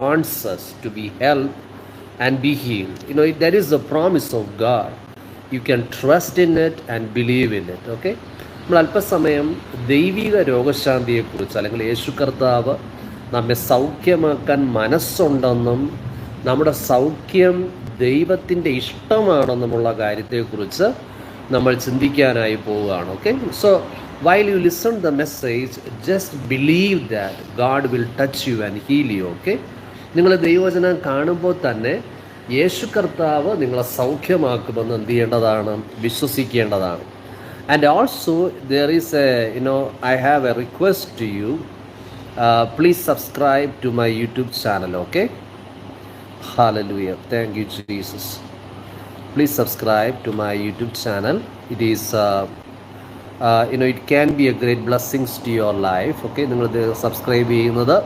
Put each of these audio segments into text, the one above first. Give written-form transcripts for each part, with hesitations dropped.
wants us to be helped and be healed. That is the promise of God. You can trust in it and believe in it. Okay? നമ്മൾ അല്പസമയം ദൈവിക രോഗശാന്തിയെക്കുറിച്ച്, അല്ലെങ്കിൽ യേശു കർത്താവ് നമ്മെ സൗഖ്യമാക്കാൻ മനസ്സുണ്ടെന്നും നമ്മുടെ സൗഖ്യം ദൈവത്തിൻ്റെ ഇഷ്ടമാണെന്നുമുള്ള കാര്യത്തെക്കുറിച്ച് നമ്മൾ ചിന്തിക്കാനായി പോവുകയാണ്. Okay, so while you listen the message, just believe that God will touch you and heal you. Okay, നിങ്ങൾ ദൈവവചനം കാണുമ്പോൾ തന്നെ യേശു കർത്താവ് നിങ്ങളെ സൗഖ്യമാക്കുമെന്ന് എന്ത് ചെയ്യേണ്ടതാണ്? വിശ്വസിക്കേണ്ടതാണ്. And also there is I have a request to you. Please subscribe to my YouTube channel. Okay, hallelujah, thank you Jesus. Please subscribe to my YouTube channel. It is it can be a great blessings to your life. Okay, നിങ്ങൾ subscribe ചെയ്യുന്നത്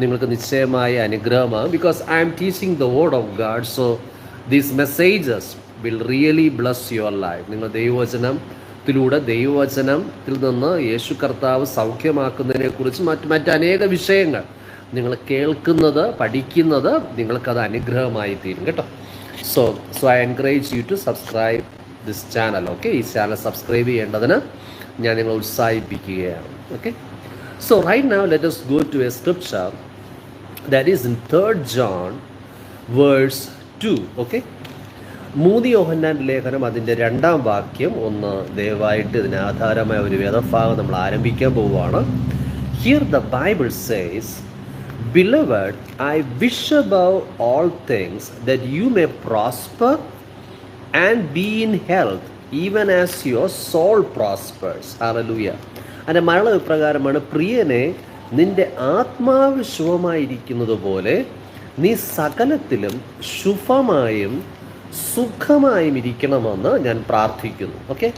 നിങ്ങൾക്ക് നിശ്ചയമായ അനുഗ്രഹമാണ്. Because I am teaching the word of God, so these messages will really bless your life. നിങ്ങൾ ദൈവവചനത്തിൽ നിന്ന് യേശു കർത്താവ് സൗഖ്യമാക്കുന്നതിനെക്കുറിച്ച് മറ്റനേക വിഷയങ്ങൾ നിങ്ങൾ കേൾക്കുന്നത്, പഠിക്കുന്നത് നിങ്ങൾക്കത് അനുഗ്രഹമായി തീരും കേട്ടോ. So I encourage you to subscribe this channel. Okay, ഈ ചാനൽ സബ്സ്ക്രൈബ് ചെയ്യേണ്ടതിന് ഞാൻ നിങ്ങളെ ഉത്സാഹിപ്പിക്കുകയാണ്. Okay, so right now let us go to a scripture that is in 3 John verse 2. Okay, 3 യോഹന്നാൻ ലേഖനം അതിൻ്റെ 2-ാം വാക്യം ഒന്ന് ദയവായിട്ട് ഇതിന് ആധാരമായ ഒരു വേദഭാഗം നമ്മൾ ആരംഭിക്കാൻ പോവുകയാണ്. Here the Bible says, Beloved, I wish above all things that you may prosper and be in health, even as your soul prospers. Hallelujah. അതിൻ്റെ മലയാള പ്രകാരമാണ്, പ്രിയനെ, നിന്റെ ആത്മാവ് ശുഭമായിരിക്കുന്നത് പോലെ നീ സകലത്തിലും ശുഭമായും സുഖമായും ഇരിക്കണമെന്ന് ഞാൻ പ്രാർത്ഥിക്കുന്നു. Okay,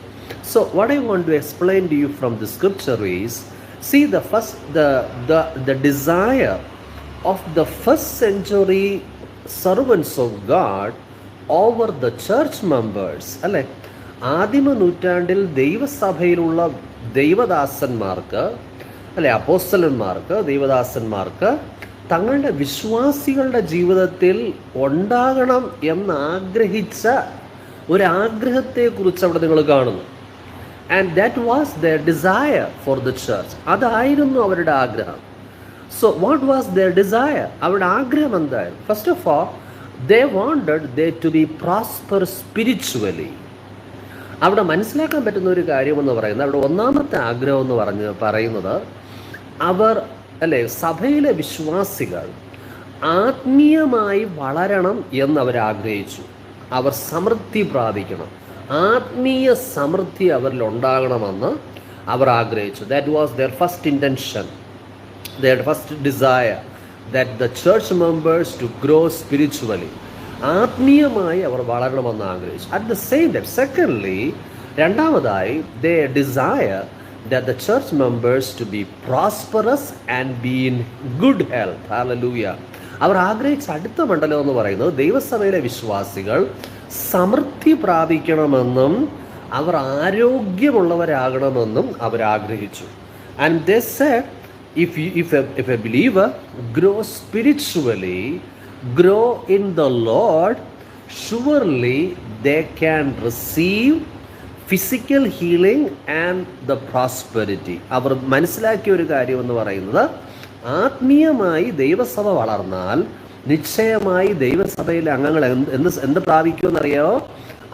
so what I want to explain to you from the scripture is, see the desire of the first century servants of God over the church members. അല്ലെ, ആദിമ നൂറ്റാണ്ടിൽ ദൈവസഭയിലുള്ള ദൈവദാസന്മാർക്ക്, അല്ലെ, അപ്പോസ്തലന്മാർക്ക്, ദൈവദാസന്മാർക്ക് തങ്ങളുടെ വിശ്വാസികളുടെ ജീവിതത്തിൽ ഉണ്ടാകണം എന്നാഗ്രഹിച്ച ഒരാഗ്രഹത്തെക്കുറിച്ച് അവിടെ നിങ്ങൾ കാണുന്നു. And that was their desire for the church. അതായിരുന്നു അവരുടെ ആഗ്രഹം. So what was their desire? അവരുടെ ആഗ്രഹം എന്തായിരുന്നു? First of all, they wanted there to be prosper spiritually. അവിടെ മനസ്സിലാക്കാൻ പറ്റുന്ന ഒരു കാര്യമെന്ന് പറയുന്നത്, അവിടെ ഒന്നാമത്തെ ആഗ്രഹം എന്ന് പറയുന്നത് അവർ, അല്ലെ, സഭയിലെ വിശ്വാസികൾ ആത്മീയമായി വളരണം എന്നവർ ആഗ്രഹിച്ചു. അവർ സമൃദ്ധി പ്രാപിക്കണം, ആത്മീയ സമൃദ്ധി അവരിൽ ഉണ്ടാകണമെന്ന് അവർ ആഗ്രഹിച്ചു. That was their first intention, their first desire, that the church members to grow spiritually. ആത്മീയമായി അവർ വളരണമെന്ന് ആഗ്രഹിച്ചു. At the same time, secondly, രണ്ടാമതായി, they desire that the church members to be prosperous and be in good health. Hallelujah. അവർ ആഗ്രഹിച്ച അടുത്ത മണ്ഡലം എന്ന് പറയുന്നത് ദൈവസഭയിലെ വിശ്വാസികൾ സമൃദ്ധി പ്രാപിക്കണമെന്നും അവർ ആരോഗ്യമുള്ളവരാകണമെന്നും അവർ ആഗ്രഹിച്ചു. And they said, if a believer grows spiritually, grow in the Lord, surely they can receive physical healing and the prosperity. അവർ മനസ്സിലാക്കിയ ഒരു കാര്യം എന്ന് പറയുന്നത്, ആത്മീയമായി ദൈവസഭ വളർന്നാൽ നിശ്ചയമായി ദൈവസഭയിലെ അംഗങ്ങൾ എന്ത് പ്രാപിക്കുമെന്നറിയാമോ?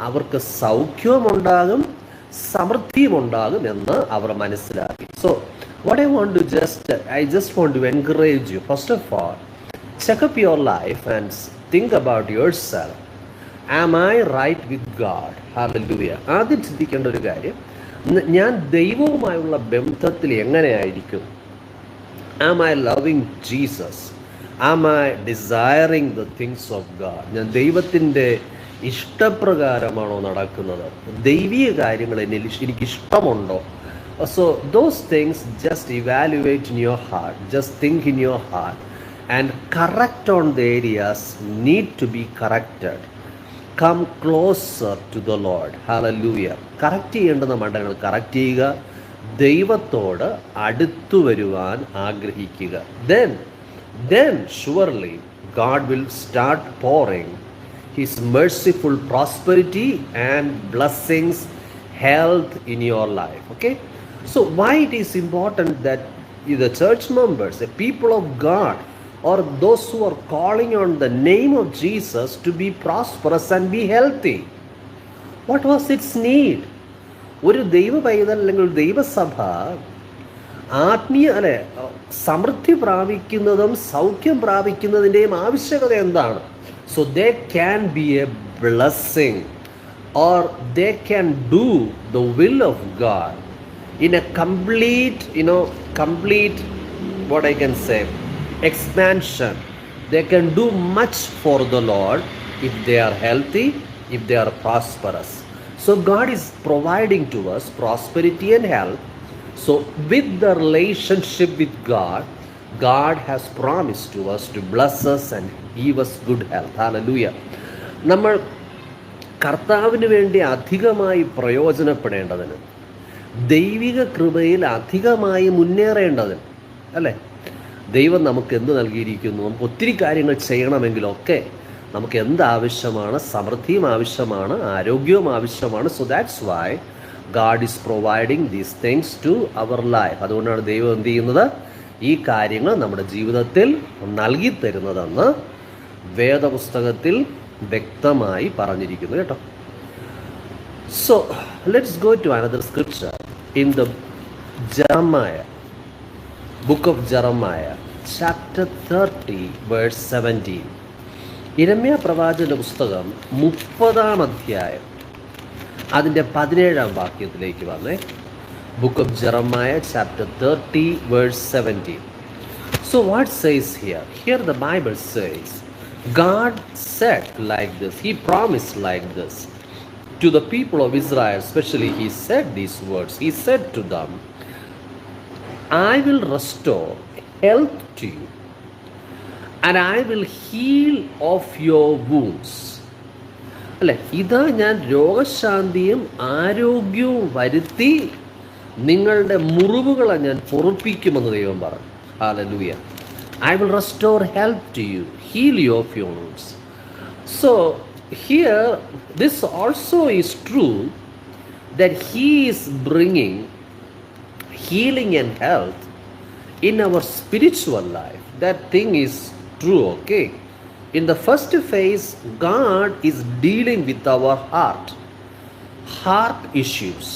അവർക്ക് സൗഖ്യമുണ്ടാകും, സമൃദ്ധിയുമുണ്ടാകും എന്ന് അവർ മനസ്സിലാക്കി. So what I just want to encourage you, first of all, check up your life and think about yourself. Am I right with God? Hallelujah. ആദ്യം ചിന്തിക്കേണ്ട ഒരു കാര്യം, ഞാൻ ദൈവവുമായുള്ള ബന്ധത്തിൽ എങ്ങനെയായിരിക്കും? Am I loving Jesus? Am I desiring the things of God? ഞാൻ ദൈവത്തിൻ്റെ ഇഷ്ടപ്രകാരമാണോ നടക്കുന്നത്? ദൈവീയ കാര്യങ്ങൾ എനിക്ക് ഇഷ്ടമുണ്ടോ? So those things just evaluate in your heart, just think in your heart and correct on the areas need to be corrected. Come closer to the Lord. Hallelujah. Correct ചെയ്യേണ്ടുന്ന മണ്ഡലങ്ങൾ correct ചെയ്യുക, ദൈവത്തോട് അടുത്തു വരുവാൻ ആഗ്രഹിക്കുക. Then surely God will start pouring His merciful prosperity and blessings, health in your life. Okay? So, why it is important that the church members, the people of God, or those who are calling on the name of Jesus to be prosperous and be healthy? What was its need? ഒരു ദൈവ പൈതൽ അല്ലെങ്കിൽ ദൈവസഭ സമൃദ്ധി പ്രാപിക്കുന്നതും സൗഖ്യം പ്രാപിക്കുന്നതിൻ്റെയും ആവശ്യകത എന്താണ്? So they can be a blessing, or they can do the will of God in a complete, what I can say, expansion. They can do much for the Lord if they are healthy, if they are prosperous. So God is providing to us prosperity and health. So with the relationship with God, God has promised to us to bless us and give us good health. Hallelujah. നമ്മൾ കർത്താവിന് വേണ്ടി അധികമായി പ്രയോജനപ്പെടേണ്ടതിന്, ദൈവിക കൃപയിൽ അധികമായി മുന്നേറേണ്ടതിന്, അല്ലേ? ദൈവം നമുക്ക് എന്ത് നൽകിയിരിക്കുന്നു? നമുക്ക് ഒത്തിരി കാര്യങ്ങൾ ചെയ്യണമെങ്കിലൊക്കെ നമുക്ക് എന്താവശ്യമാണ്? സമൃദ്ധിയും ആവശ്യമാണ്, ആരോഗ്യവും ആവശ്യമാണ്. So that's why God is providing these things to our life. അതുകൊണ്ടാണ് ദൈവം എന്ത് ചെയ്യുന്നത്? ഈ കാര്യങ്ങൾ നമ്മുടെ ജീവിതത്തിൽ നൽകി തരുന്നതെന്ന് വേദപുസ്തകത്തിൽ വ്യക്തമായി പറഞ്ഞിരിക്കുന്നു കേട്ടോ. So let's go to another scripture in the Jeremiah, book of Jeremiah, chapter 30, verse 17. ഇരമ്യാ പ്രവാചകന്റെ പുസ്തകം 30-ാം അധ്യായം അതിൻ്റെ 17-ാം വാക്യത്തിലേക്ക് വന്നേ. Book of Jeremiah, chapter 30, verse 17. So what says here? Here the Bible says, God said like this, He promised like this to the people of Israel, especially He said these words. He said to them, I will restore health to you, and I will heal of your wounds. അല്ലെ, ഇതാ ഞാൻ രോഗശാന്തിയും ആരോഗ്യവും വരുത്തി നിങ്ങളുടെ മുറിവുകളെ ഞാൻ പൊറുപ്പിക്കുമെന്ന് ദൈവം പറഞ്ഞു. Hallelujah. I will restore health to you, heal you of your wounds. So here this also is true, that He is bringing healing and health in our spiritual life. That thing is true, okay? In the first phase, God is dealing with our heart issues.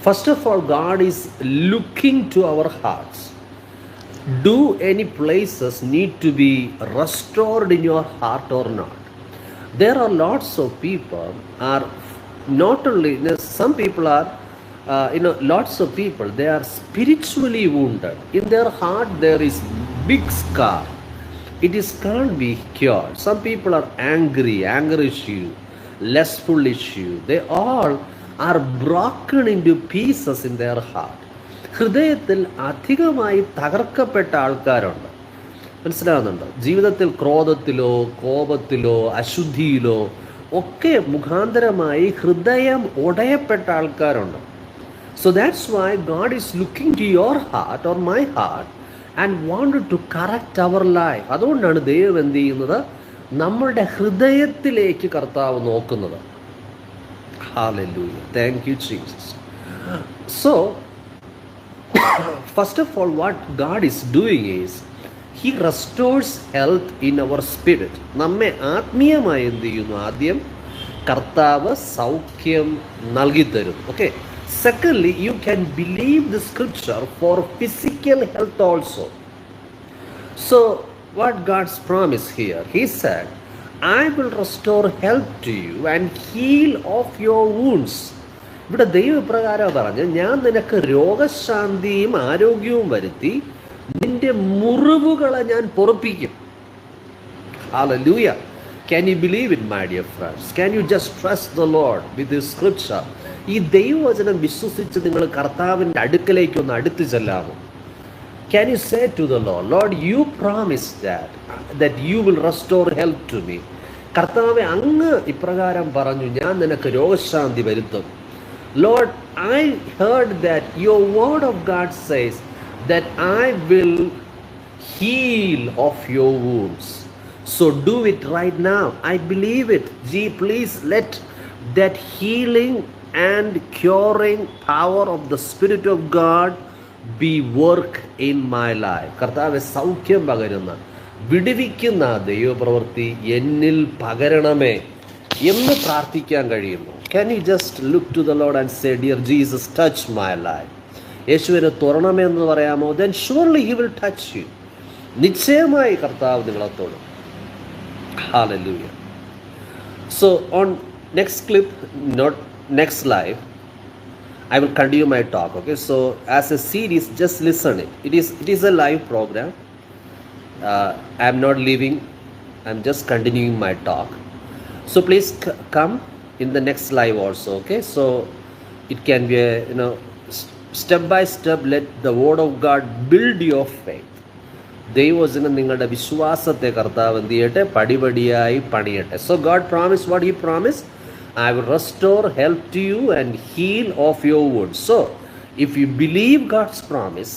First of all, God is looking to our hearts. Do any places need to be restored in your heart or not? There are lots of people are not only, some people are, lots of people, they are spiritually wounded. In their heart there is big scar. It can't be cured. Some people are angry, anger issue, lustful issue. They all are broken into pieces in their heart. ഹൃദയത്തിൽ അധികമായി തകർക്കപ്പെട്ട ആൾക്കാരുണ്ട്. മനസ്സിലാകുന്നുണ്ടോ? ജീവിതത്തിൽ ക്രോധത്തിലോ കോപത്തിലോ അശുദ്ധിയിലോ ഒക്കെ മുഖാന്തരമായി ഹൃദയം ഉടയപ്പെട്ട ആൾക്കാരുണ്ട്. So that's why God is looking to your heart or my heart and wanted to correct our life. അതുകൊണ്ടാണ് ദൈവം എന്ത് ചെയ്യുന്നത്? നമ്മളുടെ ഹൃദയത്തിലേക്ക് കർത്താവ് നോക്കുന്നത്. Hallelujah. Thank you, Jesus. So, first of all, what God is doing is He restores health in our spirit. നമ്മെ ആത്മീയമായി എന്ത് ചെയ്യുന്നു? ആദ്യം കർത്താവ് സൗഖ്യം നൽകി തരും. Okay. Secondly, you can believe the scripture for physical health also. So, what God's promise here? He said, I will restore health to you and heal of your wounds. ഇവിടെ ദൈവപ്രകാരം പറഞ്ഞ്, ഞാൻ നിനക്ക് രോഗശാന്തിയും ആരോഗ്യവും വരുത്തി നിന്റെ മുറിവുകളെ ഞാൻ പൊറുപ്പിക്കും. Hallelujah. Can you believe it, my dear friends? Can you just trust the Lord with this scripture? ഈ ദൈവവചനം വിശ്വസിച്ച് നിങ്ങൾ കർത്താവിൻ്റെ അടുക്കലേക്ക് ഒന്ന് അടുത്ത് ചെല്ലാമോ? Can you say to the Lord, Lord, you promised that you will restore health to me. കർത്താവെ, അങ്ങ് ഇപ്രകാരം പറഞ്ഞു, ഞാൻ നിനക്ക് രോഗശാന്തി വരുത്തും. Lord, I heard that your word of God says that I will heal of your wounds. So do it right now. I believe it. Gee, please let that healing and curing power of the Spirit of God be work in my life. കർത്താവെ, സൗഖ്യം പകരുന്ന, വിടുവിക്കുന്ന ദൈവപ്രവൃത്തി എന്നിൽ പകരണമേ എന്ന് പ്രാർത്ഥിക്കാൻ കഴിയുന്നു. Can you just look to the Lord and say, Dear Jesus, touch my life. യേശുവിനെ തുറണമെന്ന് പറയാമോ? Then surely He will touch you. നിശ്ചയമായി കർത്താവ് നിങ്ങളെ തൊടും. Hallelujah. So on next clip, not next live, I will continue my talk. Okay, so as a series, just listen it. It is a live program. I am not leaving. I am just continuing my talk. So please come in the next live also. Okay, so it can be a, step by step. Let the word of God build your faith. ദൈവവചനം നിങ്ങളുടെ വിശ്വാസത്തെ കർത്താവ് എന്ത് ചെയ്യട്ടെ? പടിപടിയായി പണിയട്ടെ. So God promised what He promised. I will restore, help to you and heal of your wounds. So if you believe God's promise,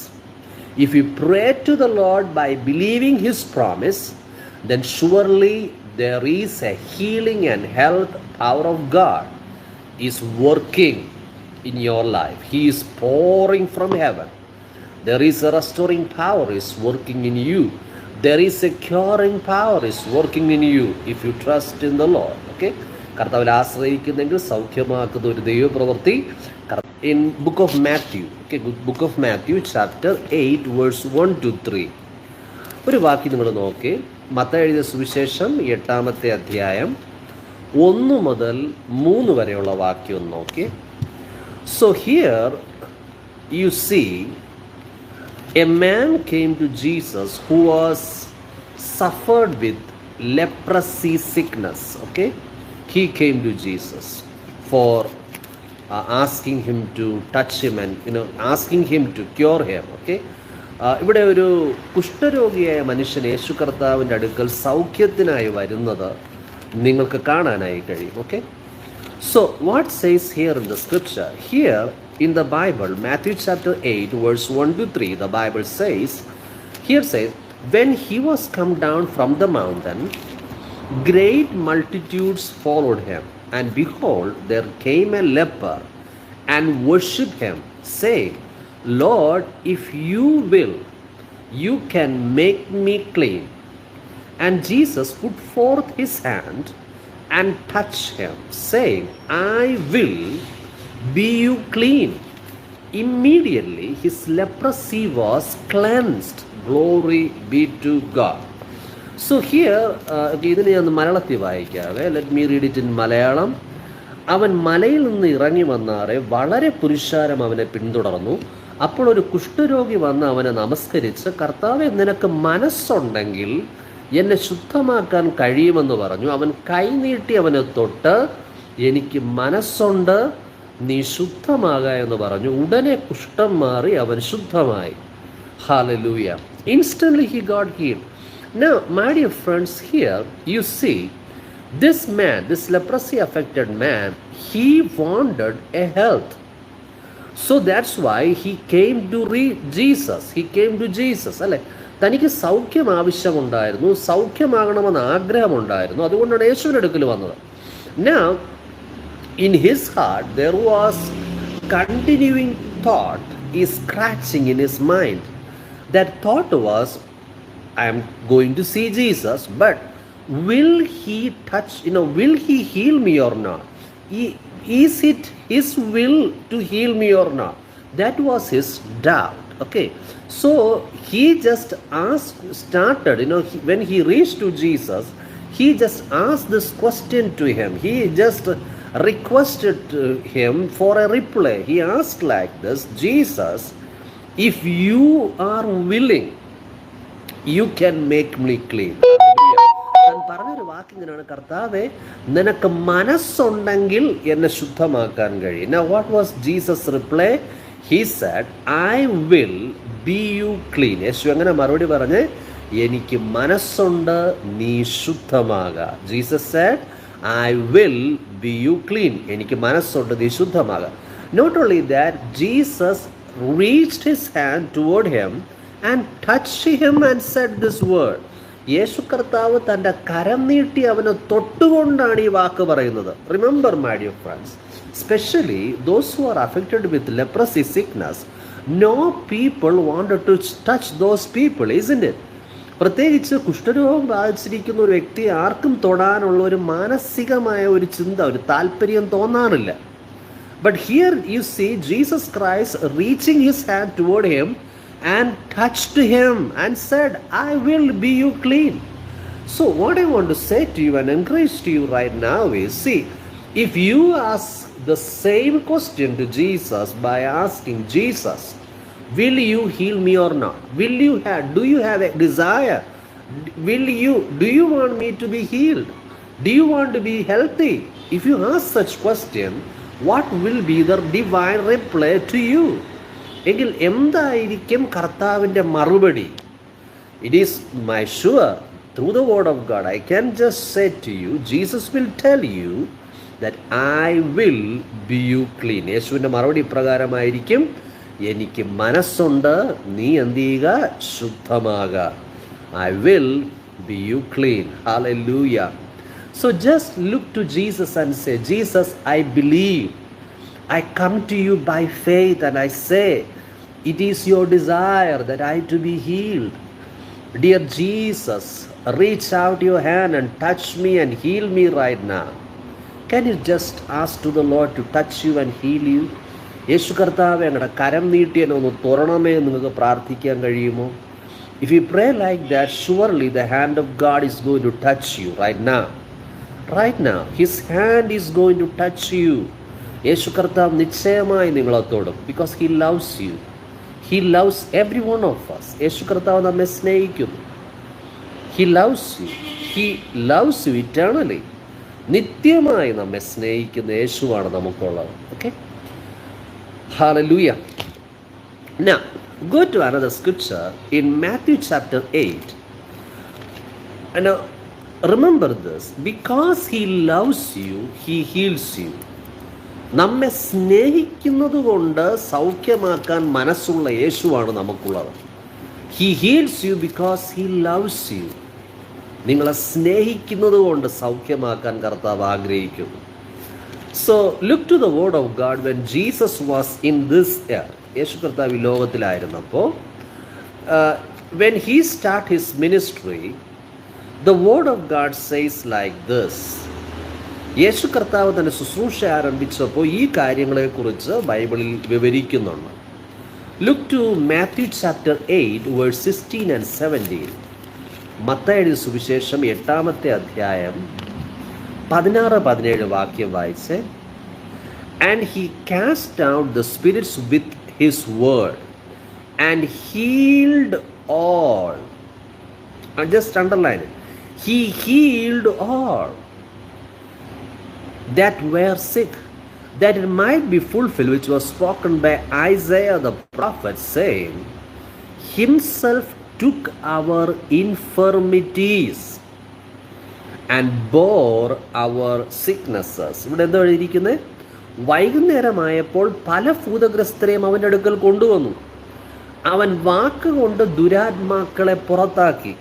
if you pray to the Lord by believing His promise, then surely there is a healing and health power of God is working in your life. He is pouring from heaven. There is a restoring power is working in you. There is a curing power is working in you if you trust in the Lord. Okay? കർത്താവിൽ ആശ്രയിക്കുന്നെങ്കിൽ സൗഖ്യമാക്കുന്ന ഒരു ദൈവപ്രവൃത്തി in book of Matthew. Okay, book of Matthew chapter 8 verse 1 to 3. ഒരു വാക്യം നിങ്ങൾ നോക്കി. മത്തായി എഴുതിയ സുവിശേഷം 8-ാമത്തെ അധ്യായം 1 മുതൽ 3 വരെയുള്ള വാക്യം നോക്കി. So here you see a man came to Jesus who was suffered with leprosy sickness. Okay, he came to Jesus for asking him to touch him and asking him to cure him. Okay, ഇവിടെ ഒരു കുഷ്ഠരോഗിയായ മനുഷ്യൻ യേശു കർത്താവിൻ്റെ അടുക്കൽ സൗഖ്യത്തിനായി വരുന്നത് നിങ്ങൾക്ക് കാണാനായി കഴിയും. Okay, so what says here in the scripture? Here in the Bible, Matthew chapter 8 verse 1 to 3, the Bible says, when he was come down from the mountain, great multitudes followed him, and behold, there came a leper and worshipped him, saying, Lord, if you will, you can make me clean. And Jesus put forth his hand and touched him, saying, I will be you clean. Immediately his leprosy was cleansed. Glory be to God. So here, ഇതിനെ ഞാൻ മലയാളത്തിൽ വായിക്കാവേ. Let me read it in Malayalam. അവൻ മലയിൽ നിന്ന് ഇറങ്ങി വന്നാറെ വളരെ പുരുഷാരം അവനെ പിന്തുടർന്നു. അപ്പോൾ ഒരു കുഷ്ഠരോഗി വന്ന് അവനെ നമസ്കരിച്ച്, കർത്താവേ, നിനക്ക് മനസ്സുണ്ടെങ്കിൽ എന്നെ ശുദ്ധമാക്കാൻ കഴിയുമെന്ന് പറഞ്ഞു. അവൻ കൈനീട്ടി അവനെ തൊട്ട്, എനിക്ക് മനസ്സുണ്ട്, നീ ശുദ്ധമാക എന്ന് പറഞ്ഞു. ഉടനെ കുഷ്ഠം മാറി അവൻ ശുദ്ധമായി. Hallelujah. Instantly he got healed. Now, my dear friends, here you see this man, this leprosy affected man, he wanted a health. So that's why he came to Jesus. He came to Jesus. അല്ലേ, തനിക്ക് സൗഖ്യം ആവശ്യമുണ്ടായിരുന്നു, സൗഖ്യമാകണമെന്ന് ആഗ്രഹമുണ്ടായിരുന്നു. അതുകൊണ്ടാണ് യേശുവിൻ്റെ അടുക്കൽ വന്നത്. Now, in his heart there was continuing thought is scratching in his mind. That thought was, I am going to see Jesus, but will he touch, will he heal me or not? Is it his will to heal me or not? That was his doubt. Okay, so he just started, when he reached to Jesus, he just asked this question to him. He just requested him for a reply. He asked like this, Jesus, if you are willing, you can make me clean. താൻ പറഞ്ഞൊരു വാക്കിങ്ങനെയാണ്, കർത്താവേ, നിനക്ക് മനസ്സുണ്ടെങ്കിൽ എന്നെ ശുദ്ധമാക്കാൻ കഴിയും. Now what was Jesus' reply? He said, I will be you clean. യേശു അങ്ങനെ മറുപടി പറഞ്ഞ്, എനിക്ക് മനസ്സുണ്ട്, നീ ശുദ്ധമാകാം. Jesus said, I will be you clean. എനിക്ക് മനസ്സുണ്ട്, നീ ശുദ്ധമാകാം. Not only that, Jesus reached his hand toward him and touched him and said this word. യേശു കർത്താവ് തൻ്റെ കരം നീട്ടി അവനെ തൊട്ടുകൊണ്ടാണ് ഈ വാക്ക് പറയുന്നത്. Remember my dear friends, specially those who are affected with leprosy sickness, no people wanted to touch those people, isn't it? പ്രത്യേകിച്ച് കുഷ്ഠരോഗം ബാധിച്ചിരിക്കുന്ന ഒരു വ്യക്തി ആർക്കും തൊടാനുള്ള ഒരു മാനസികമായ ഒരു ചിന്ത, ഒരു താല്പര്യം തോന്നാറില്ല. But here you see Jesus Christ reaching his hand toward him and touched him and said, I will be you clean. So what I want to say to you and encourage to you right now is, see, if you ask the same question to Jesus by asking Jesus, will you heal me or not? Do you have a desire? Do you want me to be healed? Do you want to be healthy? If you ask such question, what will be the divine reply to you? എങ്കിൽ എന്തായിരിക്കും കർത്താവിൻ്റെ മറുപടി? It is my sure through the word of God I can just say to you, Jesus will tell you that I will be you clean. യേശുവിൻ്റെ മറുപടി ഇപ്രകാരമായിരിക്കും, എനിക്ക് മനസ്സുണ്ട്, നീ എന്ത് ചെയ്യുക? ശുദ്ധമാകുക. I will be you clean. Hallelujah. So just look to Jesus and say, Jesus, I believe. I come to you by faith and I say, it is your desire that I to be healed. Dear Jesus, reach out your hand and touch me and heal me right now. Can you just ask to the Lord to touch you and heal you? യേശു കർത്താവേ, അങ്ങയുടെ കരം നീട്ടി എന്നെ ഒന്ന് തുറണമേ എന്ന് നിങ്ങൾക്ക് പ്രാർത്ഥിക്കാൻ കഴിയുമോ? If you pray like that, surely the hand of God is going to touch you right now. Right now, His hand is going to touch you. യേശു കർത്താവ് നിശ്ചയമായി നിങ്ങളെ തൊടും. Because He loves you. He loves every one of us. യേശു കർത്താവ് നമ്മെ സ്നേഹിക്കുന്നു. He loves you. He loves you eternally. നിത്യമായി നമ്മെ സ്നേഹിക്കുന്ന യേശുവാണ് നമുക്കുള്ളത്. Okay? Hallelujah. Now, go to another scripture in Matthew chapter 8. And now, remember this, because He loves you, He heals you. നമ്മെ സ്നേഹിക്കുന്നത് കൊണ്ട് സൗഖ്യമാക്കാൻ മനസ്സുള്ള യേശുവാണ് നമുക്കുള്ളത്. He heals you because He loves you. നിങ്ങളെ സ്നേഹിക്കുന്നത് കൊണ്ട് സൗഖ്യമാക്കാൻ കർത്താവ് ആഗ്രഹിക്കുന്നു. So look to the word of God when Jesus was in this earth. യേശു കർത്താവ് ഈ ലോകത്തിലായിരുന്നപ്പോൾ when He started His ministry, the word of God says like this. യേശു കർത്താവ് തന്നെ ശുശ്രൂഷ ആരംഭിച്ചപ്പോൾ ഈ കാര്യങ്ങളെക്കുറിച്ച് ബൈബിളിൽ വിവരിക്കുന്നുണ്ട്. Look to Matthew chapter 8 verse 16 and 17. മത്തായിയുടെ സുവിശേഷം 8-ാമത്തെ അധ്യായം 16-17 വാക്യം വായിച്ച്. And He cast out the spirits with His word and healed all. And just underline it. He healed all that were sick, that it might be fulfilled which was spoken by Isaiah the prophet, saying, Himself took our infirmities and bore our sicknesses. ഇവിടെ എന്താ എഴുതിയിരിക്കുന്നത്? വൈകുന്നേരമായപ്പോൾ പല ഭൂതഗ്രസ്തരെയും അവൻ്റെ അടുക്കൽ കൊണ്ടുവന്നു. അവൻ വാക്കുകൊണ്ട് ദുരാത്മാക്കളെ പുറത്താക്കി.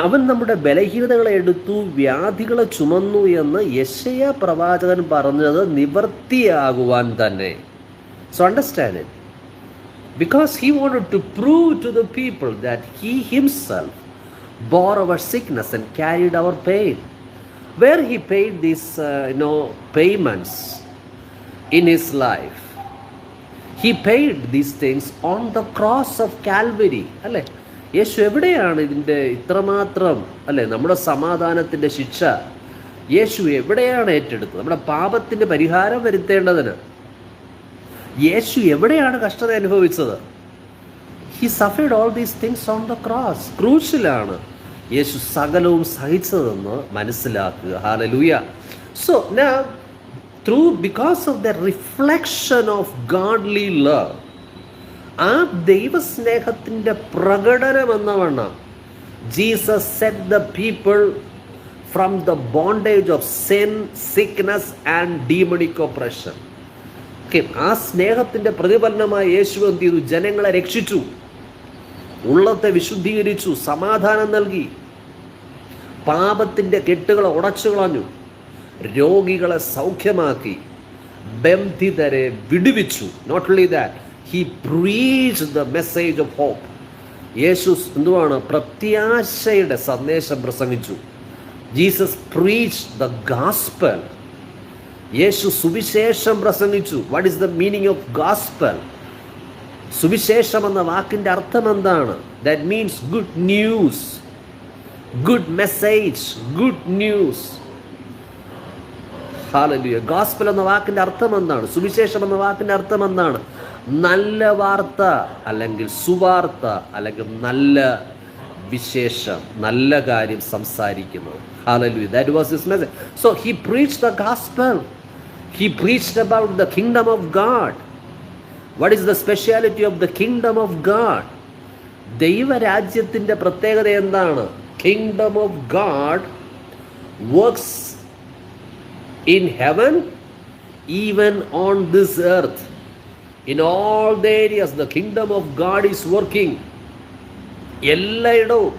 അവൻ നമ്മുടെ ബലഹീനതകളെ എടുത്തു, വ്യാധികളെ ചുമന്നു എന്ന് യെശയ്യാ പ്രവാചകൻ പറഞ്ഞത് നിവർത്തിയാകുവാൻ തന്നെ. So understand it. Because He wanted to prove to the people that He Himself bore our sickness and carried our pain. Where He paid these payments in His life. He paid these things on the cross of Calvary. അല്ലേ? യേശു എവിടെയാണ് ഇതിൻ്റെ ഇത്രമാത്രം അല്ലേ നമ്മുടെ സമാധാനത്തിൻ്റെ ശിക്ഷ യേശു എവിടെയാണ് ഏറ്റെടുത്തത്? നമ്മുടെ പാപത്തിൻ്റെ പരിഹാരം വരുത്തേണ്ടതിന് യേശു എവിടെയാണ് കഷ്ടത അനുഭവിച്ചത്? He suffered all these things on the cross. ക്രൂശിലാണ് യേശു സകലവും സഹിച്ചതെന്ന് മനസ്സിലാക്കുക. Hallelujah. So now because of the reflection of godly love, ആ ദൈവസ്നേഹത്തിൻ്റെ പ്രകടനമെന്നവണ്ണം Jesus set the people from the bondage of sin, sickness and demonic operation. Okay, ആ സ്നേഹത്തിൻ്റെ പ്രതിഫലനമായി യേശു എന്ത് ചെയ്തു? ജനങ്ങളെ രക്ഷിച്ചു. ഉള്ളത്തെ വിശുദ്ധീകരിച്ചു, സമാധാനം നൽകി, പാപത്തിൻ്റെ കെട്ടുകളെ ഉടച്ചു കളഞ്ഞു, രോഗികളെ സൗഖ്യമാക്കി, ബന്ധിതരെ വിടുവിച്ചു. Not only that, he preached the message of hope. Yeshu എന്തുവാണ്? പ്രത്യാശയുടെ സന്ദേശം പ്രസംഗിച്ചു. Jesus preached the gospel. Yeshu സുവിശേഷം പ്രസംഗിച്ചു. What is the meaning of gospel? സുവിശേഷം എന്ന വാക്കിൻ്റെ അർത്ഥം എന്താണ്? That means good news, good message, good news. Hallelujah. Gospel എന്ന വാക്കിൻ്റെ അർത്ഥം എന്താണ്? സുവിശേഷം എന്ന വാക്കിൻ്റെ അർത്ഥം എന്താണ്? നല്ല വാർത്ത, അല്ലെങ്കിൽ സുവാർത്ത, അല്ലെങ്കിൽ നല്ല വിശേഷം, നല്ല കാര്യം സംസാരിക്കുന്നത്. Hallelujah. That was his message. So he preached the gospel. He preached about the kingdom of God. What is the speciality of the kingdom of God? ദൈവരാജ്യത്തിൻ്റെ പ്രത്യേകത എന്താണ്? Kingdom of God works in heaven, even on this earth. In all the areas the kingdom of God is working. എല്ലായിടവും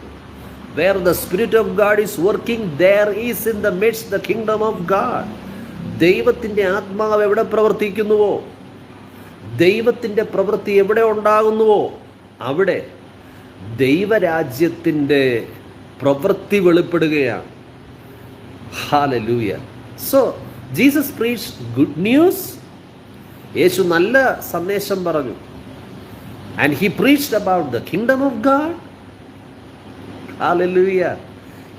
where the spirit of God is working, there is in the midst the kingdom of God. ദൈവത്തിൻ്റെ ആത്മാവ് എവിടെ പ്രവർത്തിക്കുന്നുവോ, ദൈവത്തിൻ്റെ പ്രവൃത്തി എവിടെ ഉണ്ടാകുന്നുവോ, അവിടെ ദൈവരാജ്യത്തിൻ്റെ പ്രവൃത്തി വെളിപ്പെടുകയാണ്. Hallelujah. So Jesus preached good news. Yeshu നല്ല സന്ദേശം പറഞ്ഞു. And he preached about the kingdom of God. Hallelujah.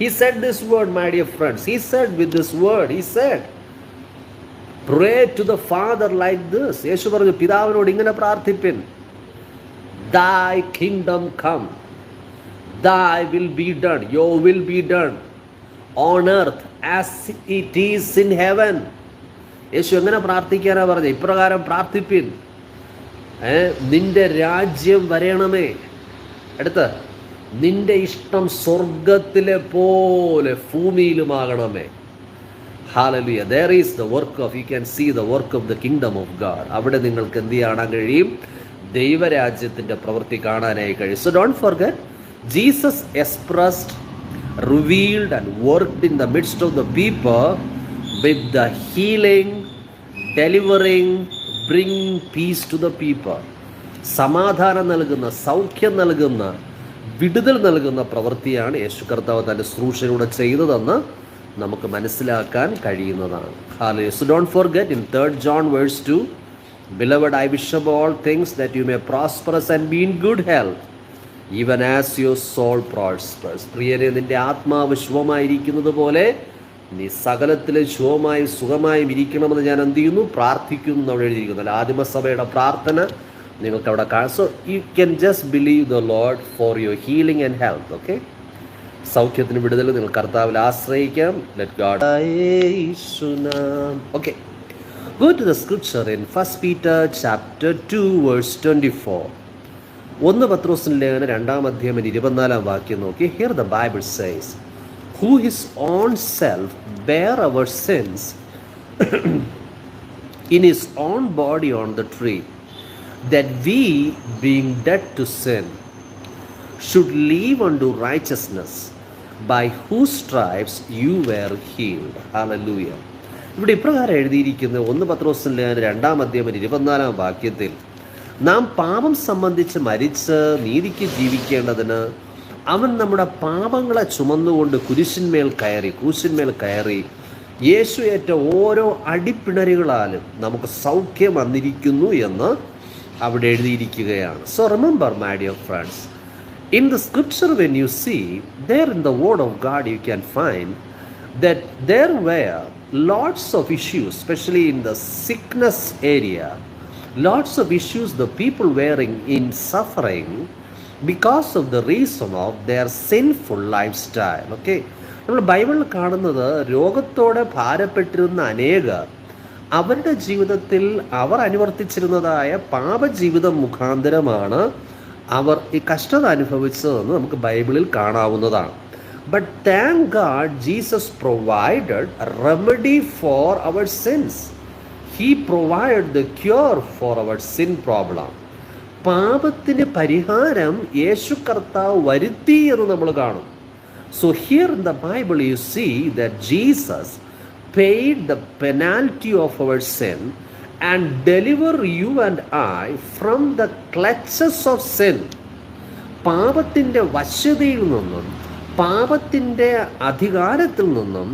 He said this word, my dear friends. He said with this word, he said, pray to the Father like this. യേശു പറഞ്ഞു, പിതാവിനോട് ഇങ്ങനെ പ്രാർത്ഥിപ്പിൻ. Thy kingdom come, thy will be done, your will be done on earth as it is in heaven. യേശു എങ്ങനെ പ്രാർത്ഥിക്കാനാ പറഞ്ഞത്? ഇപ്രകാരം പ്രാർത്ഥിപ്പിൻ, നിന്റെ രാജ്യം വരണമേ. അടുത്ത്, നിന്റെ ഇഷ്ടം സ്വർഗത്തിലെ പോലെ ഭൂമിയിലുമാകണമേ. Hallelujah. There is the work of, you can see the work of the kingdom of God. അവിടെ നിങ്ങൾക്ക് എന്ത് കാണാൻ കഴിയും? ദൈവരാജ്യത്തിൻ്റെ പ്രവൃത്തി കാണാനായി കഴിയും. So don't forget, Jesus expressed, revealed and worked in the midst of the people with the healing, delivering, bringing peace to the people. സമാധാനം നൽകുന്ന, സൗഖ്യം നൽകുന്ന, വിടുതൽ നൽകുന്ന പ്രവൃത്തിയാണ് യേശു കർത്താവ് തൻ്റെ ശുശ്രൂഷയിലൂടെ ചെയ്തതെന്ന് നമുക്ക് മനസ്സിലാക്കാൻ കഴിയുന്നതാണ്. Hallelujah. So don't forget, in 3 John verse 2, Beloved, I wish above all things that you may prosperous and be in good health, even as your soul prospers. പ്രിയരെ, നിന്റെ ആത്മാവ് ശുഭമായിരിക്കുന്നത് പോലെ നീ സകലത്തിലെ ശുഭമായും സുഖമായും ഇരിക്കണമെന്ന് ഞാൻ എന്ത് ചെയ്യുന്നു? പ്രാർത്ഥിക്കുന്നു അവിടെ എഴുതിയിരിക്കുന്നു. ആദിമസഭയുടെ പ്രാർത്ഥന നിങ്ങൾക്ക് അവിടെ കാണാം. So you can just believe the Lord for your healing and health. Okay, സൗഖ്യത്തിന് വിടുതൽ നിങ്ങൾ കർത്താവിൽ ആശ്രയിക്കാം. Let God. Okay, go to the scripture in 1 Peter chapter 2 verse 24. 1 പത്രോസിന്റെ ലേഖനം 2-ാം അധ്യായം 24-ാം വാക്യം നോക്കി. Here the Bible says, who his own self bare our sins in his own body on the tree, that we, being dead to sin, should live unto righteousness, by whose stripes you were healed. Hallelujah. ഇവിടെ ഇപ്രകാരം എഴുതിയിരിക്കുന്നത് 1 പത്രോസിന്റെ 2-ാം അധ്യായം 24-ാം വാക്യത്തിൽ, നാം പാപം സംബന്ധിച്ച് മരിച്ച് നീതിക്ക് ജീവിക്കേണ്ടതിന് അവൻ നമ്മുടെ പാപങ്ങളെ ചുമന്നുകൊണ്ട് ക്രൂശിന്മേൽ കയറി യേശു ഏറ്റ ഓരോ അടിപ്പിണരുകളാലും നമുക്ക് സൗഖ്യം വന്നിരിക്കുന്നു എന്ന് അവിടെ എഴുതിയിരിക്കുകയാണ്. So remember, my dear friends, in the scripture when you see there in the word of God, you can find that there were lots of issues, especially in the sickness area, lots of issues the people were in suffering because of the reason of their sinful lifestyle. Okay, നമ്മൾ ബൈബിളിൽ കാണുന്നത് രോഗത്തോടെ ഭാരപ്പെട്ടിരുന്ന അനേകർ അവരുടെ ജീവിതത്തിൽ അവർ അനുവർത്തിച്ചിരുന്നതായ പാപജീവിതം മുഖാന്തരമാണ് അവർ ഈ കഷ്ടത അനുഭവിച്ചതെന്ന് നമുക്ക് ബൈബിളിൽ കാണാവുന്നതാണ്. But thank God, Jesus provided a remedy for our sins. He provided the cure for our sin problem. പാപത്തിന് പരിഹാരം യേശു കർത്താവ് വരുത്തി എന്ന് നമ്മൾ കാണും. So here in the Bible you see that Jesus paid the penalty of our sin and deliver you and I from the clutches of sin. പാപത്തിൻ്റെ വശ്യതയിൽ നിന്നും പാപത്തിൻ്റെ അധികാരത്തിൽ നിന്നും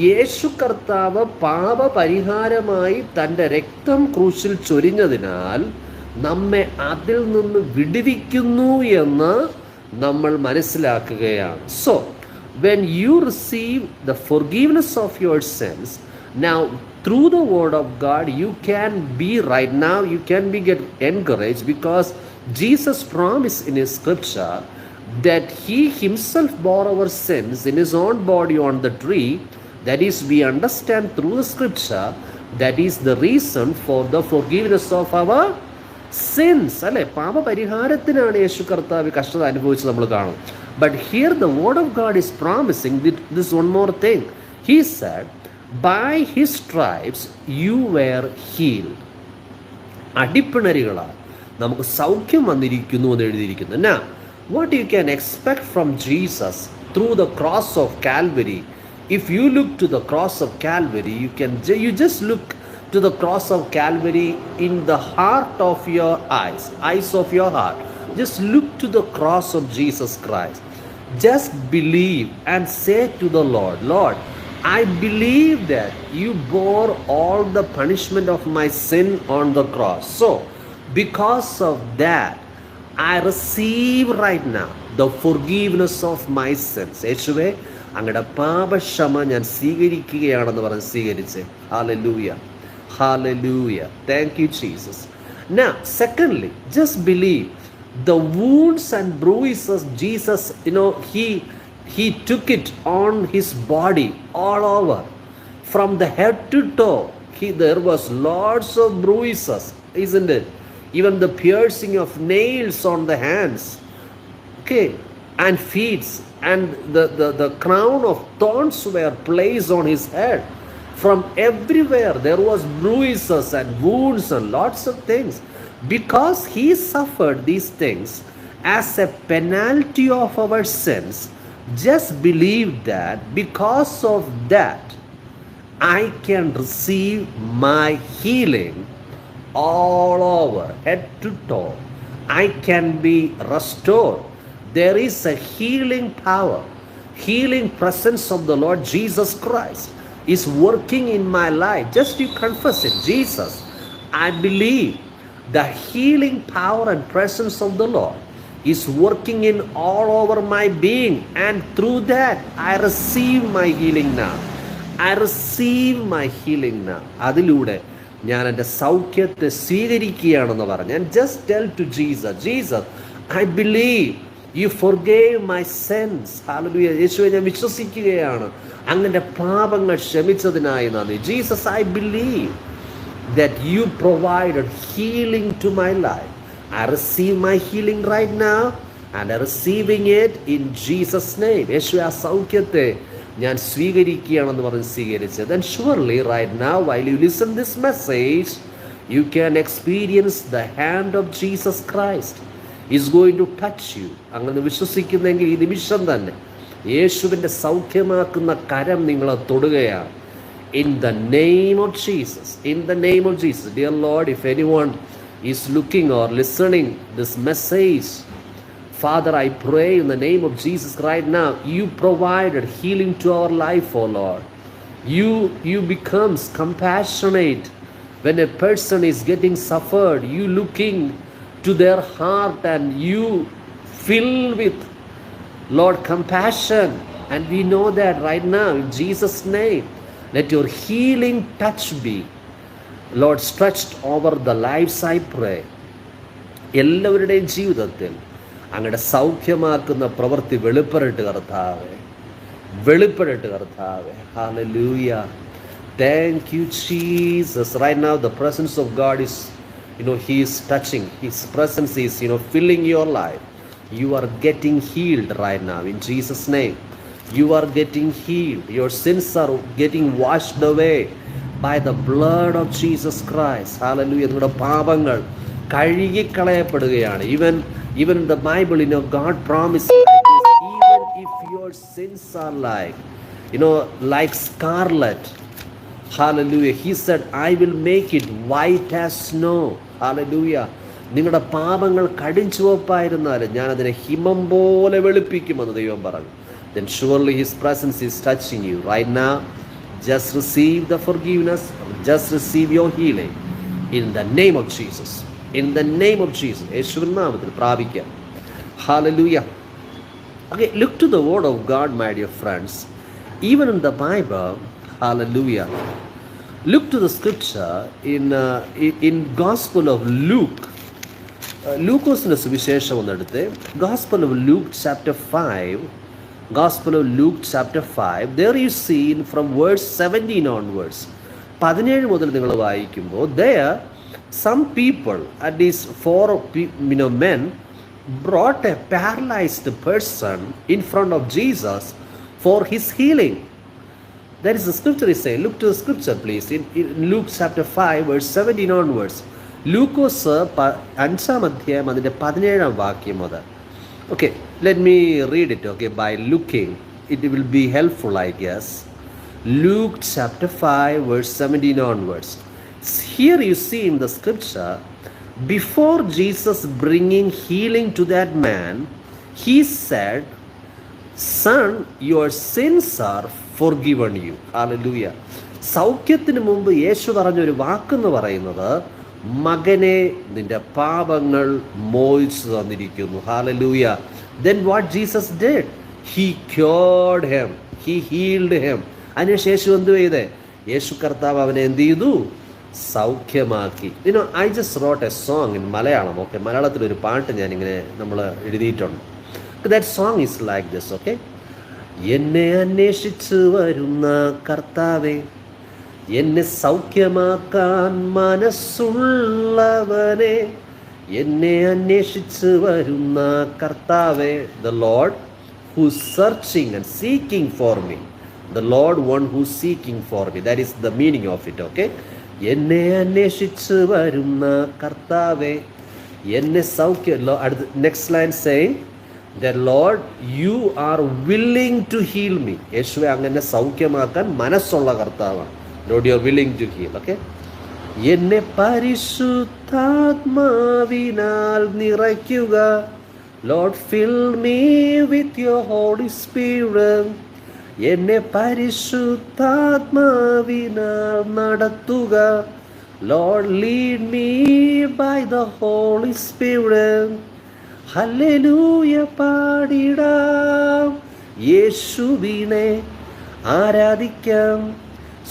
യേശു കർത്താവ് പാപപരിഹാരമായി തൻ്റെ രക്തം ക്രൂശിൽ ചൊരിഞ്ഞതിനാൽ നമ്മെ അതിൽ നിന്ന് വിടുവിക്കുന്നു എന്ന് നമ്മൾ മനസ്സിലാക്കുകയാണ്. So when you receive the forgiveness of your sins, now through the word of God you can be right now, you can be get encouraged, because Jesus promised in his scripture that he himself bore our sins in his own body on the tree. That is, we understand through the scripture that is the reason for the forgiveness of our sins. അല്ലെ, പാപപരിഹാരത്തിനാണ് യേശു കർത്താവ് കഷ്ടത അനുഭവിച്ച് നമ്മൾ കാണും. But here the word of God is promising this one more thing. He said, by his stripes you were healed. അടിപ്പിണരുകളാൽ നമുക്ക് സൗഖ്യം വന്നിരിക്കുന്നു എന്ന് എഴുതിയിരിക്കുന്നു. Now, what you can expect from Jesus through the cross of Calvary? If you look to the cross of Calvary, you just look to the cross of Calvary in the heart of your eyes of your heart. Just look to the cross of Jesus Christ. Just believe and say to the Lord, Lord, I believe that you bore all the punishment of my sin on the cross. So, because of that, I receive right now the forgiveness of my sins. യേശുവേ, അങ്ങയുടെ പാപക്ഷമ ഞാൻ സ്വീകരിക്കുകയാണെന്ന് പറഞ്ഞ് സ്വീകരിച്ച്. Hallelujah. Hallelujah. Thank you, Jesus. Now, secondly, just believe the wounds and bruises Jesus, he took it on his body all over, from the head to toe. There was lots of bruises, isn't it? Even the piercing of nails on the hands, okay, and feet, and the crown of thorns were placed on his head. From everywhere there was bruises and wounds and lots of things, because he suffered these things as a penalty of our sins. Just believe that because of that I can receive my healing all over, head to toe. I can be restored. There is a healing power, healing presence of the Lord Jesus Christ is working in my life. Just you confess it. Jesus, I believe the healing power and presence of the Lord is working in all over my being, and through that I receive my healing now. I receive my healing now. അതിലൂടെ ഞാൻ എൻ്റെ സൗഖ്യത്തെ സ്വീകരിക്കുകയാണെന്ന് പറഞ്ഞ് and just tell to Jesus, Jesus, I believe you forgave my sins. Hallelujah. യേശുവേ, ഞാൻ വിശ്വസിക്കുകയാണ് അങ്ങയുടെ പാപങ്ങൾ ക്ഷമിച്ചതിനായി നന്ദി. Jesus, I believe that you provided healing to my life. I receive my healing right now and I'm receiving it in Jesus' name. യേശുവേ, ആ സൗഖ്യത്തെ ഞാൻ സ്വീകരിക്കുകയാണെന്ന് പറഞ്ഞ് സ്വീകരിച്ച്. Then surely right now while you listen this message, you can experience the hand of Jesus Christ is going to touch you. അങ്ങനെ വിശ്വസിക്കുന്നെങ്കിൽ ഈ നിമിഷം തന്നെ യേശുവിൻ്റെ സൗഖ്യമാക്കുന്ന കരം നിങ്ങളെ തൊടുകയാണ്. In the name of Jesus, in the name of Jesus. Dear Lord, if anyone is looking or listening this message, Father, I pray in the name of Jesus right now, you provided healing to our life, oh Lord. You becomes compassionate when a person is getting suffered. You looking to their heart and you fill with, Lord, compassion. And we know that right now in Jesus' name. Let your healing touch be, Lord, stretched over the lives, I pray. എല്ലാവരുടെയും ജീവിതത്തിൽ അങ്ങയുടെ സൗഖ്യമാക്കുന്ന പ്രവൃത്തി വെളിപ്പെടട്ടെ കർത്താവേ, വെളിപ്പെടട്ടെ കർത്താവേ. Hallelujah. Thank you, Jesus. Right now the presence of God is, he is touching. His presence is, filling your life. You are getting healed right now in Jesus' name. You are getting healed. Your sins are getting washed away by the blood of Jesus Christ. Hallelujah. നിങ്ങളുടെ പാപങ്ങൾ കഴുകിക്കളയപ്പെടുകയാണ്. Even the Bible, God promised like this, even if your sins are like scarlet, hallelujah, he said, I will make it white as snow, hallelujah. നിങ്ങളുടെ പാപങ്ങൾ കടുംചുവപ്പായിരുന്നാലും ഞാൻ അതിനെ ഹിമം പോലെ വെളുപ്പിക്കുമെന്ന് ദൈവം പറഞ്ഞു. Then surely his presence is touching you right now. Just receive the forgiveness, just receive your healing in the name of Jesus. In the name of Jesus, യേശുവിൻ നാമത്തിൽ പ്രാപിക്കാം. Hallelujah. Okay, look to the word of God, my dear friends. Even in the Bible, hallelujah. Look to the scripture in Gospel of Luke. ലൂക്കോസിൻ്റെ സുവിശേഷം ഒന്നെടുത്ത് Gospel of Luke chapter 5. Gospel of Luke chapter 5. There you see from verse 17 onwards. 17 മുതൽ നിങ്ങൾ വായിക്കുമ്പോൾ there some people, at least 4 men, brought a paralyzed person in front of Jesus for his healing. That is the scripture is saying. Look to the scripture please in Luke chapter 5 verse 17 onwards. ലൂക്കോസ് 5-ാം അധ്യായം അതിൻ്റെ 17-ാം വാക്യം മുതൽ. Okay, let me read it, okay, by looking. It will be helpful, I guess. Luke chapter 5 verse 17 onwards. Here you see in the scripture, before Jesus bringing healing to that man, he said, son, your sins are forgiven you. Hallelujah. സൗഖ്യത്തിന് മുമ്പ് യേശു പറഞ്ഞൊരു വാക്കെന്ന് പറയുന്നത്, മകനെ നിന്റെ പാപങ്ങൾ മോചിച്ചു തന്നിരിക്കുന്നു. Hallelujah. Then what Jesus did? He cured him. He healed him. അതിനുശേഷം യേശു എന്ത് ചെയ്തേ? യേശു കർത്താവ് അവനെ എന്ത് ചെയ്തു? സൗഖ്യമാക്കി. I just wrote a song in Malayalam. Okay, മലയാളത്തിലൊരു പാട്ട് ഞാനിങ്ങനെ നമ്മൾ എഴുതിയിട്ടുണ്ട്. That song is like this, okay? എന്നെ അന്വേഷിച്ചു വരുന്ന കർത്താവേ, എന്നെ സൗഖ്യമാക്കാൻ മനസ്സുള്ളവനെ, എന്നെ അന്വേഷിച്ച് വരുന്ന കർത്താവേ. The Lord who's searching and seeking for me. The Lord one who's seeking for me. That is the meaning of it, okay? എന്നെ അന്വേഷിച്ച് വരുന്ന കർത്താവേ, എന്നെ next line saying that Lord you are willing to heal me. യേശുവേ അങ്ങനെ സൗഖ്യമാക്കാൻ മനസ്സുള്ള കർത്താവാണ്. Lord, you are willing to heal, okay? എന്നെ പരിശുദ്ധാത്മാവിനാൽ നിറയ്ക്കുക. Lord, fill me with your Holy Spirit. എന്നെ പരിശുദ്ധാത്മാവിനാൽ നടത്തുക. Lord, lead me by the Holy Spirit. Hallelujah പാടിടാം, യേശുവിനെ ആരാധിക്കാം,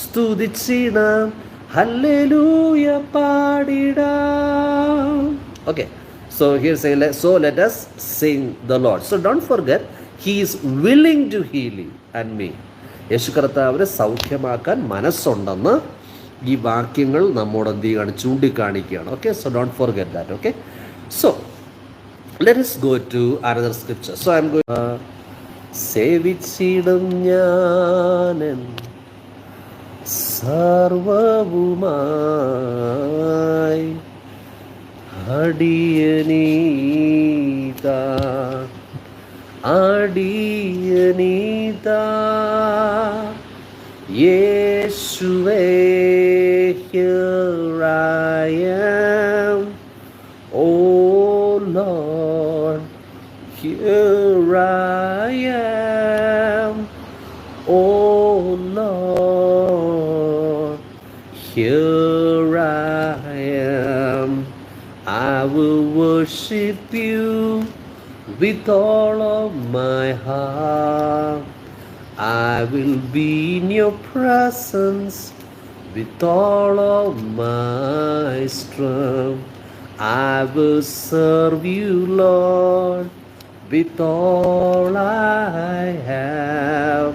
സ്തുതിച്ചിടാം, ഹല്ലേലൂയ പാടിടാം. Okay, so here saying, so let us sing the Lord. So don't forget, he is willing to heal you and me. യേശു കർത്താവിനെ സൗഖ്യമാക്കാൻ മനസ്സുണ്ടെന്ന് ഈ വാക്യങ്ങൾ നമ്മോട് എന്ത് ചെയ്യുകയാണ്? ചൂണ്ടിക്കാണിക്കുകയാണ്. Okay, so don't forget that. Okay, so let us go to another scripture. So I am going സേവിച്ചിടും ഞാനൻ സർവവുമായി അടിയനീതാ യേശുവേ, here I am. Oh Lord, here I am. Oh Lord, here I am. I will worship you with all of my heart. I will be in your presence with all of my strength. I will serve you, Lord, with all I have.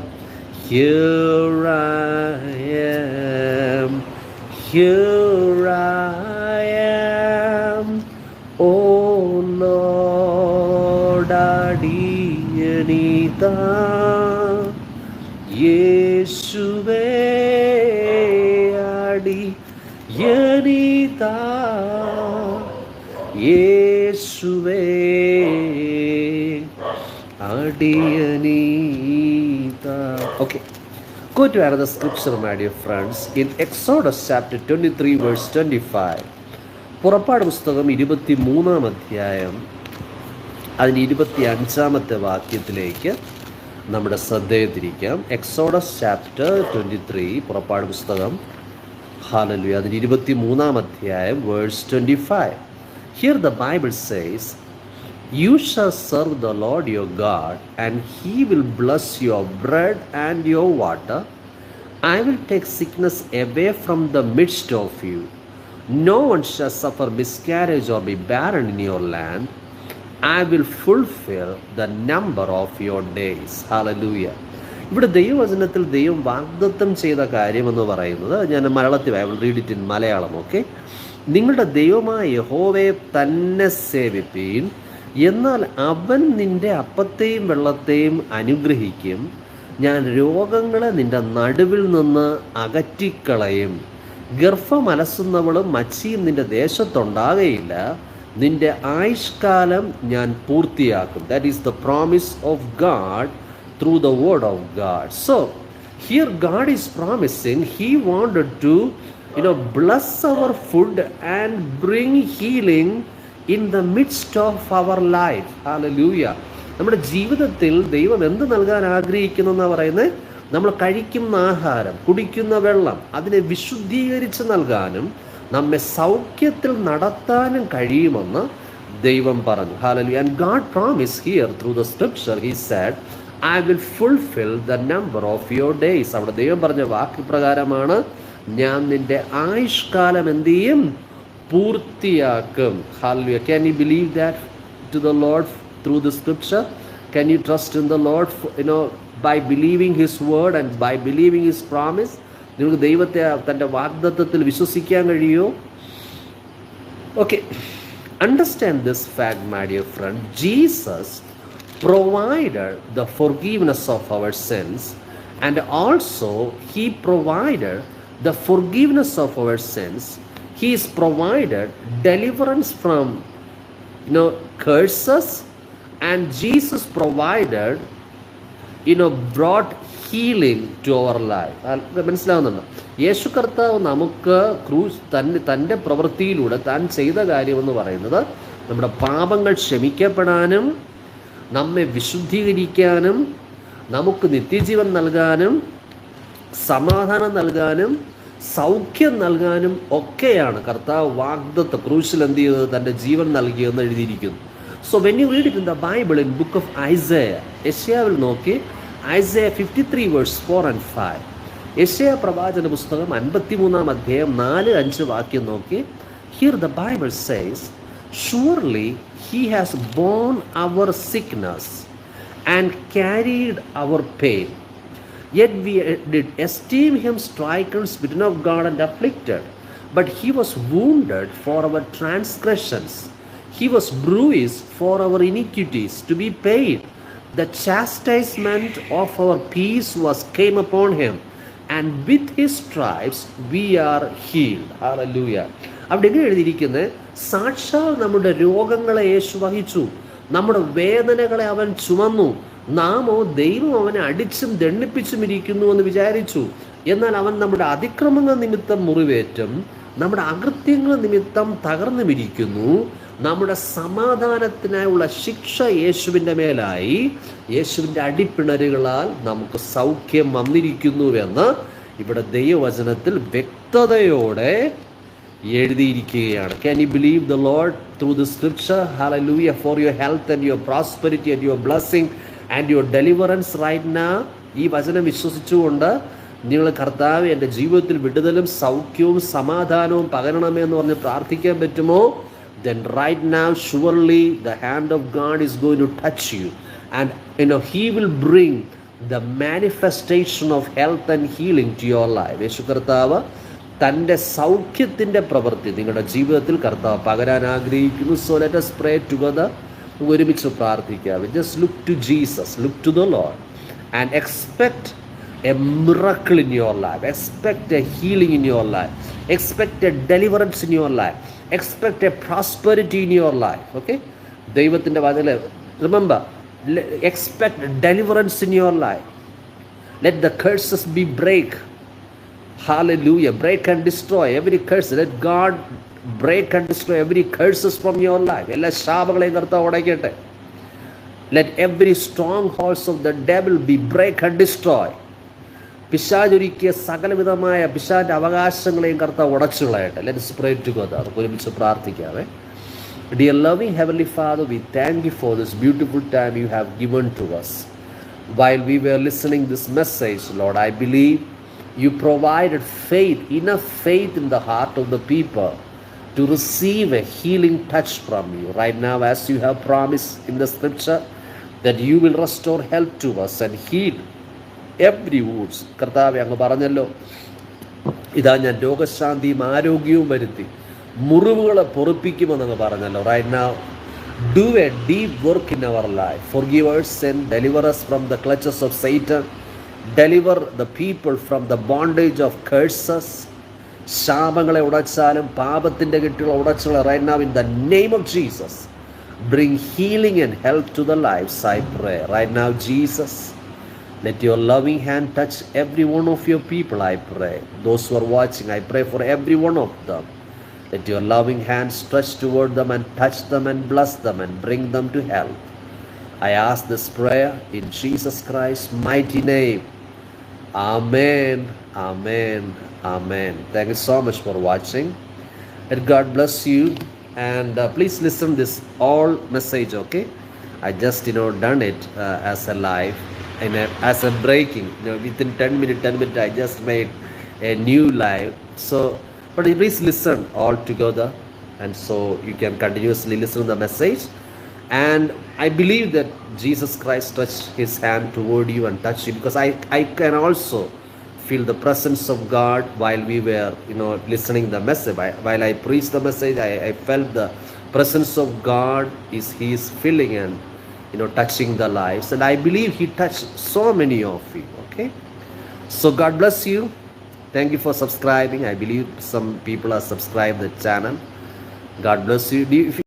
Here I am, here I am. Oh Lord, അടിയനീതാ യേശുവേ, അടിയനീതാ യേശുവേ അടിയനീതാ. Okay, go to another scripture, my dear friends, in Exodus chapter 23 verse 25. പുറപ്പാട് പുസ്തകം 23-ാം അധ്യായം അതിന് 25-ാമത്തെ വാക്യത്തിലേക്ക് നമ്മുടെ ശ്രദ്ധയെ തിരിക്കാം. എക്സോഡസ് ചാപ്റ്റർ 23, പുറപ്പാട് പുസ്തകം, ഹല്ലേലൂയ, അതിന് 23-ാം അധ്യായം verse 25. Here the Bible says, "You shall serve the Lord your God, and he will bless your bread and your water. I will take sickness away from the midst of you. No one shall suffer miscarriage or be barren in your land. I will fulfill the number of your days." Hallelujah. ഇവിടെ ദൈവവചനത്തിൽ ദൈവം വാഗ്ദത്തം ചെയ്ത കാര്യമെന്ന് പറയുന്നത്, ഞാൻ മലയാളത്തിൽ I will read it in Malayalam. Okay, നിങ്ങളുടെ ദൈവമായ യഹോവയെ തന്നെ സേവിപ്പീൻ, എന്നാൽ അവൻ നിന്റെ അപ്പത്തെയും വെള്ളത്തെയും അനുഗ്രഹിക്കും. ഞാൻ രോഗങ്ങളെ നിന്റെ നടുവിൽ നിന്ന് അകറ്റിക്കളയും. ഗർഭം അലസുന്നവളും മച്ചിയും നിന്റെ ദേശത്തുണ്ടാകയില്ല. നിന്റെ ആയുഷ്കാലം ഞാൻ പൂർത്തിയാക്കും. That is the promise of God through the word of God. So here God is promising, he wanted to bless our food and bring healing in the midst of our life. Hallelujah. നമ്മുടെ ജീവിതത്തിൽ ദൈവം എന്ത് നൽകാൻ ആഗ്രഹിക്കുന്നു എന്നാണ് പറയുന്നത്? നമ്മൾ കഴിക്കുന്ന ആഹാരം, കുടിക്കുന്ന വെള്ളം, അതിനെ വിശുദ്ധീകരിച്ച് നൽകാനും നമ്മെ സൗഖ്യത്തിൽ നടത്താനും കഴിയുമെന്ന് ദൈവം പറഞ്ഞു. Hallelujah. And God promised here through the scripture, he said, "I will fulfill the number of your days." അവിടെ ദൈവം പറഞ്ഞ വാക്ക് പ്രകാരമാണ്, ഞാൻ നിന്റെ ആയുഷ്കാലം എന്ത് ചെയ്യും? പൂർത്തിയാക്കും. Hallelujah. Can you believe that to the Lord through the scripture? Can you trust in the Lord, by believing his word and by believing his promise? നിങ്ങൾക്ക് ദൈവത്തെ തൻ്റെ വാഗ്ദത്തത്തിൽ വിശ്വസിക്കാൻ കഴിയുമോ? Okay, understand this fact, my dear friend. Jesus provided the forgiveness of our sins, and also he provided the forgiveness of our sins. He is provided deliverance from curses, and Jesus provided brought healing to our life. മനസ്സിലാവുന്നുണ്ടോ? യേശു കർത്താവ് നമുക്ക് തൻ്റെ പ്രവൃത്തിയിലൂടെ താൻ ചെയ്ത കാര്യമെന്ന് പറയുന്നത് നമ്മുടെ പാപങ്ങൾ ക്ഷമിക്കപ്പെടാനും നമ്മെ വിശുദ്ധീകരിക്കാനും നമുക്ക് നിത്യജീവൻ നൽകാനും സമാധാനം നൽകാനും സൗഖ്യം നൽകാനും ഒക്കെയാണ് കർത്താവ് വാഗ്ദത്ത ക്രൂശിൽ എന്ത് ചെയ്തത്? തൻ്റെ ജീവൻ നൽകിയെന്ന് എഴുതിയിരിക്കുന്നു. So when you read it in the Bible in book of Isaiah, യെശയ്യാവിൽ നോക്കി, ഐസയ 53 verse 4 and 5. യെശയ്യാ പ്രവാചന പുസ്തകം 53-ാം അധ്യായം 4-5 വാക്യം നോക്കി. Here the Bible says, "Surely he has borne our sickness and carried our pain. Yet we did esteem him stricken, smitten of God, and afflicted. But he was wounded for our transgressions. He was bruised for our iniquities. To be paid, the chastisement of our peace came upon him, and with his stripes we are healed." Hallelujah. അവിടെ എങ്ങനെ എഴുതിയിരിക്കുന്നത്? സാക്ഷാൽ നമ്മുടെ രോഗങ്ങളെ യേശു വഹിച്ചു, നമ്മുടെ വേദനകളെ അവൻ ചുമന്നു. നാമോ ദൈവം അവനെ അടിച്ചും ദണ്ഡിപ്പിച്ചും ഇരിക്കുന്നു എന്ന് വിചാരിച്ചു. എന്നാൽ അവൻ നമ്മുടെ അതിക്രമങ്ങൾ നിമിത്തം മുറിവേറ്റും നമ്മുടെ അകൃത്യങ്ങൾ നിമിത്തം തകർന്നുമിരിക്കുന്നു. നമ്മുടെ സമാധാനത്തിനായുള്ള ശിക്ഷ യേശുവിൻ്റെ മേലായി, യേശുവിൻ്റെ അടിപ്പിണരുകളാൽ നമുക്ക് സൗഖ്യം വന്നിരിക്കുന്നുവെന്ന് ഇവിടെ ദൈവവചനത്തിൽ വ്യക്തതയോടെ എഴുതിയിരിക്കുകയാണ്. Can you believe the Lord through the scripture? Hallelujah. For your health and your prosperity and your blessing and your deliverance right now. ഈ വചനം വിശ്വസിച്ചുകൊണ്ട് നിങ്ങൾ കർത്താവ് എൻ്റെ ജീവിതത്തിൽ വിടുതലും സൗഖ്യവും സമാധാനവും പകരണമേ എന്ന് പറഞ്ഞ് പ്രാർത്ഥിക്കാൻ പറ്റുമോ? Then right now surely the hand of God is going to touch you, and he will bring the manifestation of health and healing to your life. യേശു കർത്താവ് തൻ്റെ സൗഖ്യത്തിൻ്റെ പ്രവൃത്തി നിങ്ങളുടെ ജീവിതത്തിൽ കർത്താവ് പകരാൻ ആഗ്രഹിക്കുന്നു. So let us pray together. ഒരുമിച്ച് പ്രാർത്ഥിക്കാം. Just look to Jesus, look to the Lord, and expect a miracle in your life. Expect a healing in your life. Expect a deliverance in your life. expect a prosperity in your life. Okay, ദൈവത്തിൻ്റെ വാതിൽ, remember, expect deliverance in your life. Let the curses be break. Hallelujah. Break and destroy every curse. Let God break and destroy every curses from your life. എല്ലാ ശാപങ്ങളെയും കർത്താവ് ഉടയ്ക്കട്ടെ. Let every strongholds of the devil be break and destroy. പിശാചൊരുക്കിയ സകലവിധമായ പിശാചിൻ്റെ അവകാശങ്ങളെയും കർത്താവ് ഉടച്ചു കളയട്ടെ. Let us pray together. നമുക്ക് ഒരുമിച്ച് പ്രാർത്ഥിക്കാവേ. Dear loving Heavenly Father, we thank you for this beautiful time you have given to us. While we were listening this message, Lord, I believe you provided faith, enough faith in the heart of the people to receive a healing touch from you. Right now, as you have promised in the scripture, that you will restore health to us and heal every wounds. കർത്താവേ, അങ്ങ് പറഞ്ഞല്ലോ, ഇതാ ഞാൻ രോഗശാന്തിയും ആരോഗ്യവും വരുത്തി മുറിവുകളെ പൊറുപ്പിക്കുമെന്നങ്ങ് പറഞ്ഞല്ലോ. Right now, do a deep work in our life. Forgive our sin, deliver us from the clutches of Satan, deliver the people from the bondage of curses. ശാപങ്ങളെ ഉടച്ചാലും പാപത്തിൻ്റെ കെട്ടുകളെ ഉടച്ചുകളെ right now in the name of Jesus. Bring healing and health to the lives, I pray. Right now, Jesus, let your loving hand touch every one of your people, I pray. Those who are watching, I pray for every one of them. Let your loving hand stretch toward them and touch them and bless them and bring them to health. I ask this prayer in Jesus Christ's mighty name. Amen, amen, amen. Thank you so much for watching. Let God bless you. And please listen this all message, okay? I just done it as a live, as a breaking, within 10 minutes I just made a new live. So but please listen all together, and so you can continuously listen to the message. And I believe that Jesus Christ touched his hand toward you and touched you, because I can also feel the presence of God while we were listening the message. While I preached the message, I felt the presence of God he is filling and touching the lives, and I believe he touched so many of you. Okay, so God bless you. Thank you for subscribing. I believe some people are subscribed the channel. God bless you.